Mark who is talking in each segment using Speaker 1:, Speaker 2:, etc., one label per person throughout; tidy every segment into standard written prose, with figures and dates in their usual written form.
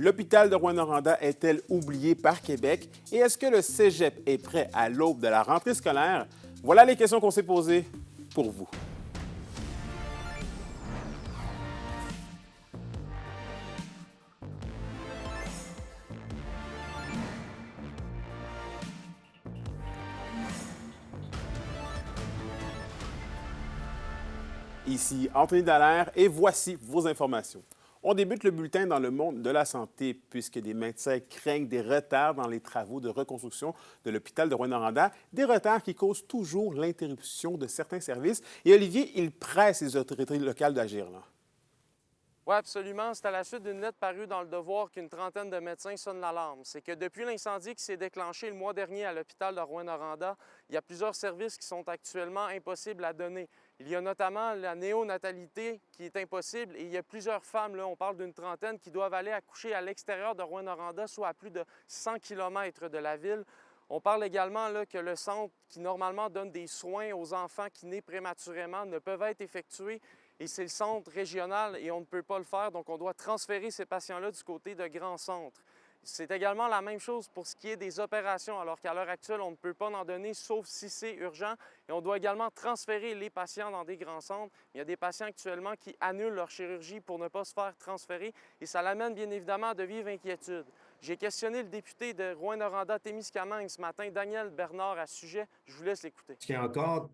Speaker 1: L'hôpital de Rouyn-Noranda est-elle oublié par Québec? Et est-ce que le cégep est prêt à l'aube de la rentrée scolaire? Voilà les questions qu'on s'est posées pour vous. Ici Anthony Dallaire et voici vos informations. On débute le bulletin dans le monde de la santé puisque des médecins craignent des retards dans les travaux de reconstruction de l'hôpital de Rouyn-Noranda, des retards qui causent toujours l'interruption de certains services. Et Olivier, il presse les autorités locales d'agir là.
Speaker 2: Oui, absolument. C'est à la suite d'une lettre parue dans Le Devoir qu'une trentaine de médecins sonnent l'alarme. C'est que depuis l'incendie qui s'est déclenché le mois dernier à l'hôpital de Rouyn-Noranda, il y a plusieurs services qui sont actuellement impossibles à donner. Il y a notamment la néonatalité qui est impossible et il y a plusieurs femmes, là, on parle d'une trentaine, qui doivent aller accoucher à l'extérieur de Rouyn-Noranda, soit à plus de 100 km de la ville. On parle également là, que le centre qui normalement donne des soins aux enfants qui naissent prématurément ne peuvent être effectués. Et c'est le centre régional et on ne peut pas le faire, donc on doit transférer ces patients-là du côté de grands centres. C'est également la même chose pour ce qui est des opérations, alors qu'à l'heure actuelle, on ne peut pas en donner, sauf si c'est urgent. Et on doit également transférer les patients dans des grands centres. Il y a des patients actuellement qui annulent leur chirurgie pour ne pas se faire transférer et ça l'amène bien évidemment à de vives inquiétudes. J'ai questionné le député de Rouyn-Noranda-Témiscamingue ce matin, Daniel Bernard, à ce sujet. Je vous laisse l'écouter.
Speaker 3: Est-ce qu'il y a encore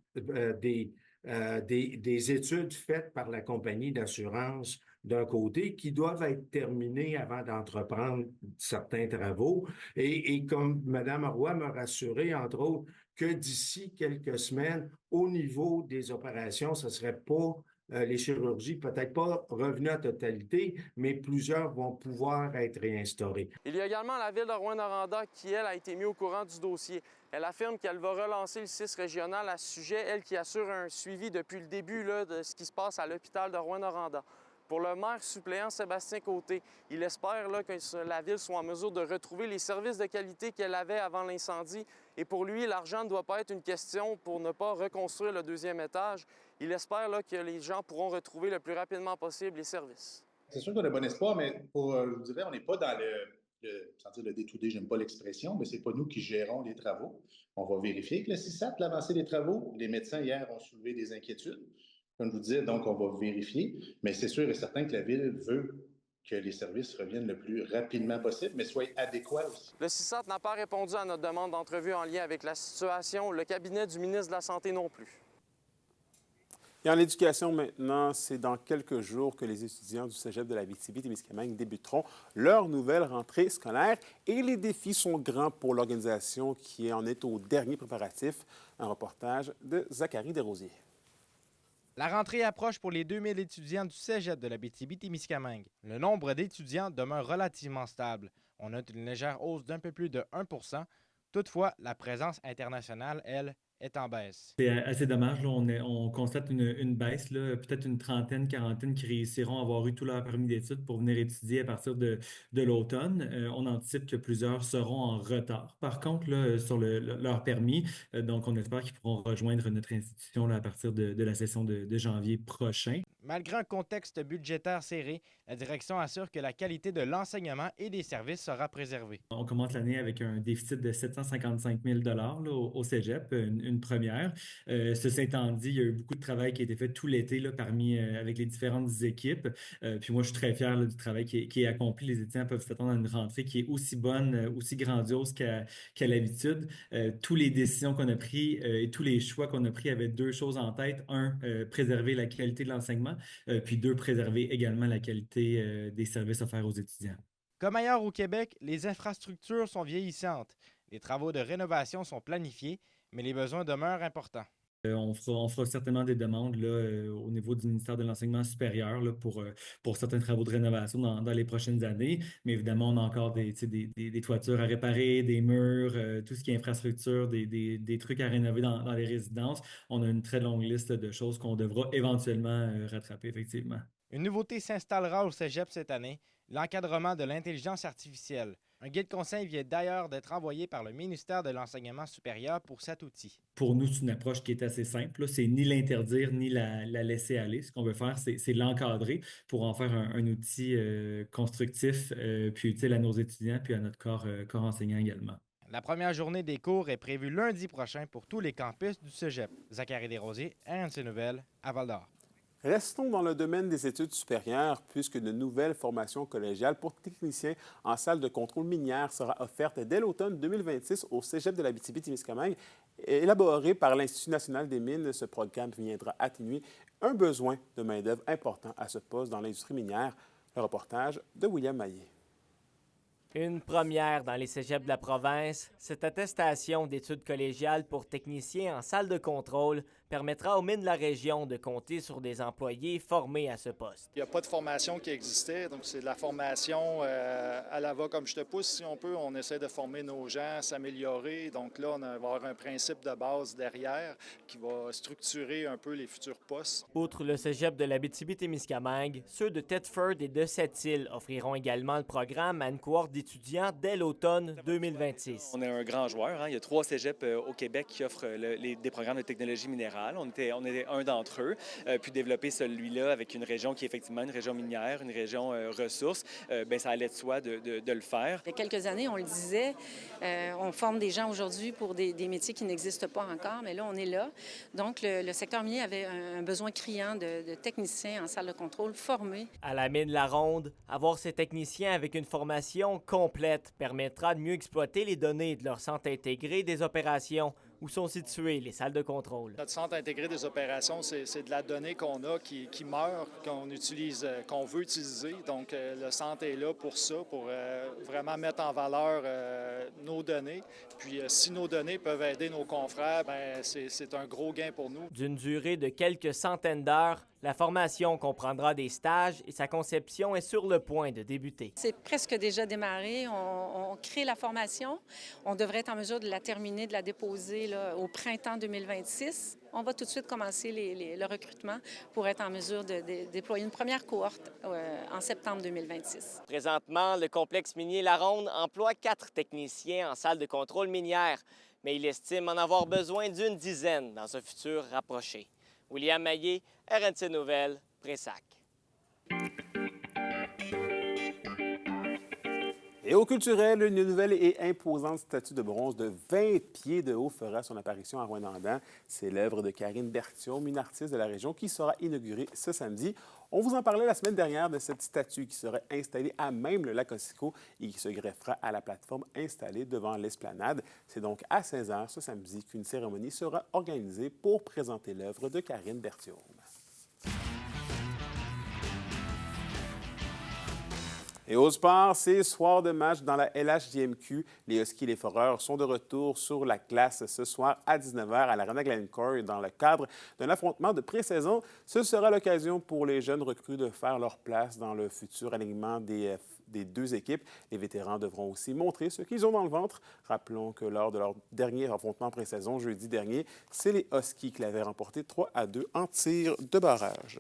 Speaker 3: des études faites par la compagnie d'assurance d'un côté qui doivent être terminées avant d'entreprendre certains travaux. Et comme Mme Roy m'a rassuré, entre autres, que d'ici quelques semaines, au niveau des opérations, ce ne serait pas les chirurgies, peut-être pas revenues à totalité, mais plusieurs vont pouvoir être réinstaurées.
Speaker 2: Il y a également la ville de Rouyn-Noranda qui, elle, a été mise au courant du dossier. Elle affirme qu'elle va relancer le CIS régional à ce sujet, elle qui assure un suivi depuis le début là, de ce qui se passe à l'hôpital de Rouyn-Noranda. Pour le maire suppléant Sébastien Côté, il espère là, que la ville soit en mesure de retrouver les services de qualité qu'elle avait avant l'incendie. Et pour lui, l'argent ne doit pas être une question pour ne pas reconstruire le deuxième étage. Il espère là, que les gens pourront retrouver le plus rapidement possible les services.
Speaker 4: C'est sûr qu'on a bon espoir, mais je vous dirais, on n'est pas dans sans dire le day-to-day, j'aime pas l'expression, mais c'est pas nous qui gérons les travaux. On va vérifier que le CISAT, l'avancée des travaux, les médecins hier ont soulevé des inquiétudes. Comme je vous disais, donc on va vérifier, mais c'est sûr et certain que la Ville veut que les services reviennent le plus rapidement possible, mais soient adéquats aussi.
Speaker 2: Le CISAT n'a pas répondu à notre demande d'entrevue en lien avec la situation, le cabinet du ministre de la Santé non plus.
Speaker 1: Et en éducation maintenant, c'est dans quelques jours que les étudiants du cégep de l'Abitibi-Témiscamingue débuteront leur nouvelle rentrée scolaire et les défis sont grands pour l'organisation qui en est au dernier préparatif. Un reportage de Zachary Desrosiers.
Speaker 5: La rentrée approche pour les 2000 étudiants du cégep de l'Abitibi-Témiscamingue. Le nombre d'étudiants demeure relativement stable. On note une légère hausse d'un peu plus de 1 %. Toutefois, la présence internationale, elle, est en baisse.
Speaker 6: C'est assez dommage. Là, on constate une baisse, peut-être une trentaine, quarantaine qui réussiront à avoir eu tout leur permis d'études pour venir étudier à partir de l'automne. On anticipe que plusieurs seront en retard. Par contre, là, sur leur permis, donc on espère qu'ils pourront rejoindre notre institution là, à partir de la session de janvier prochain.
Speaker 5: Malgré un contexte budgétaire serré, la direction assure que la qualité de l'enseignement et des services sera préservée.
Speaker 6: On commence l'année avec un déficit de 755 000 là, au cégep, une première. Ceci étant dit, il y a eu beaucoup de travail qui a été fait tout l'été là, avec les différentes équipes. Puis moi, je suis très fier là, du travail qui est accompli. Les étudiants peuvent s'attendre à une rentrée qui est aussi bonne, aussi grandiose qu'à l'habitude. Toutes les décisions qu'on a prises et tous les choix qu'on a pris avaient deux choses en tête. Un, préserver la qualité de l'enseignement. Puis deux, préserver également la qualité des services offerts aux étudiants.
Speaker 5: Comme ailleurs au Québec, les infrastructures sont vieillissantes. Les travaux de rénovation sont planifiés, mais les besoins demeurent importants.
Speaker 6: On fera certainement des demandes là, au niveau du ministère de l'Enseignement supérieur là, pour certains travaux de rénovation dans les prochaines années. Mais évidemment, on a encore des toitures à réparer, des murs, tout ce qui est infrastructure, des trucs à rénover dans les résidences. On a une très longue liste de choses qu'on devra éventuellement rattraper, effectivement.
Speaker 5: Une nouveauté s'installera au cégep cette année, l'encadrement de l'intelligence artificielle. Un guide conseil vient d'ailleurs d'être envoyé par le ministère de l'Enseignement supérieur pour cet outil.
Speaker 6: Pour nous, c'est une approche qui est assez simple, là. C'est ni l'interdire ni la laisser aller. Ce qu'on veut faire, c'est l'encadrer pour en faire un outil constructif puis utile à nos étudiants puis à notre corps enseignant également.
Speaker 5: La première journée des cours est prévue lundi prochain pour tous les campus du Cégep. Zachary Desrosiers, RNC Nouvelles, à Val-d'Or.
Speaker 1: Restons dans le domaine des études supérieures puisque de nouvelles formations collégiales pour techniciens en salle de contrôle minière sera offerte dès l'automne 2026 au Cégep de l'Abitibi-Témiscamingue. Élaboré par l'Institut national des mines, ce programme viendra atténuer un besoin de main-d'œuvre important à ce poste dans l'industrie minière. Le reportage de William Maillet.
Speaker 7: Une première dans les cégeps de la province, cette attestation d'études collégiales pour techniciens en salle de contrôle permettra aux mines de la région de compter sur des employés formés à ce poste.
Speaker 8: Il n'y a pas de formation qui existait, donc c'est de la formation à la va comme je te pousse, si on peut. On essaie de former nos gens, s'améliorer. Donc là, on va avoir un principe de base derrière qui va structurer un peu les futurs postes.
Speaker 7: Outre le cégep de l'Abitibi-Témiscamingue, ceux de Thetford et de Sept-Îles offriront également le programme à une cohorte d'étudiants dès l'automne 2026.
Speaker 9: On est un grand joueur. Hein? Il y a 3 cégeps au Québec qui offrent des programmes de technologie minérale. On était un d'entre eux, puis développer celui-là avec une région qui est effectivement une région minière, une région ressources, bien, ça allait de soi de le faire.
Speaker 10: Il y a quelques années, on le disait, on forme des gens aujourd'hui pour des métiers qui n'existent pas encore, mais là, on est là. Donc, le secteur minier avait un besoin criant de techniciens en salle de contrôle formés.
Speaker 7: À la mine La Ronde, avoir ces techniciens avec une formation complète permettra de mieux exploiter les données de leur centre intégré des opérations où sont situées les salles de contrôle.
Speaker 8: Notre centre intégré des opérations, c'est de la donnée qu'on a qui meurt, qu'on utilise, qu'on veut utiliser. Donc, le centre est là pour ça, pour vraiment mettre en valeur nos données. Puis, si nos données peuvent aider nos confrères, bien, c'est un gros gain pour nous.
Speaker 7: D'une durée de quelques centaines d'heures, la formation comprendra des stages et sa conception est sur le point de débuter.
Speaker 10: C'est presque déjà démarré. On crée la formation. On devrait être en mesure de la terminer, de la déposer là, au printemps 2026. On va tout de suite commencer le recrutement pour être en mesure de déployer une première cohorte en septembre 2026.
Speaker 7: Présentement, le complexe minier La Ronde emploie 4 techniciens en salle de contrôle minière, mais il estime en avoir besoin d'une dizaine dans un futur rapproché. William Maillet, RNC Nouvelles, Pressac.
Speaker 1: Et au culturel, une nouvelle et imposante statue de bronze de 20 pieds de haut fera son apparition à Rouyn-Noranda. C'est l'œuvre de Karine Berthiaume, une artiste de la région, qui sera inaugurée ce samedi. On vous en parlait la semaine dernière de cette statue qui serait installée à même le lac Ossiko et qui se greffera à la plateforme installée devant l'esplanade. C'est donc à 16h ce samedi qu'une cérémonie sera organisée pour présenter l'œuvre de Karine Berthiaume. Et au sport, c'est soir de match dans la LHJMQ. Les Huskies et les Foreurs sont de retour sur la glace ce soir à 19h à l'Arena Glencore dans le cadre d'un affrontement de pré-saison. Ce sera l'occasion pour les jeunes recrues de faire leur place dans le futur alignement des 2 équipes. Les vétérans devront aussi montrer ce qu'ils ont dans le ventre. Rappelons que lors de leur dernier affrontement pré-saison, jeudi dernier, c'est les Huskies qui l'avaient remporté 3-2 en tir de barrage.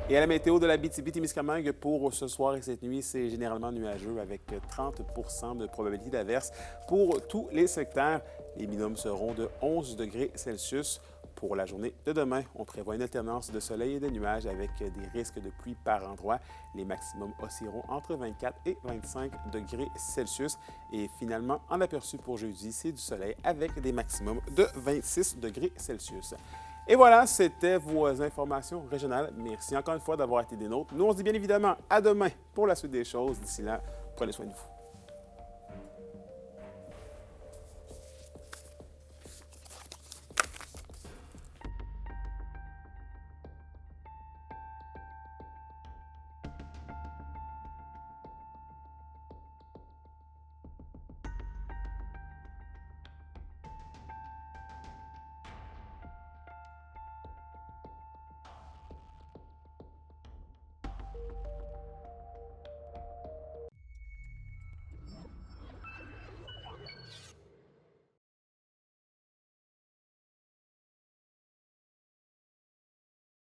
Speaker 1: Et à la météo de l'Abitibi-Témiscamingue pour ce soir et cette nuit, c'est généralement nuageux avec 30 % de probabilité d'averse pour tous les secteurs. Les minimums seront de 11 degrés Celsius. Pour la journée de demain, on prévoit une alternance de soleil et de nuages avec des risques de pluie par endroits. Les maximums oscilleront entre 24 et 25 degrés Celsius. Et finalement, en aperçu pour jeudi, c'est du soleil avec des maximums de 26 degrés Celsius. Et voilà, c'était vos informations régionales. Merci encore une fois d'avoir été des nôtres. Nous, on se dit bien évidemment à demain pour la suite des choses. D'ici là, prenez soin de vous.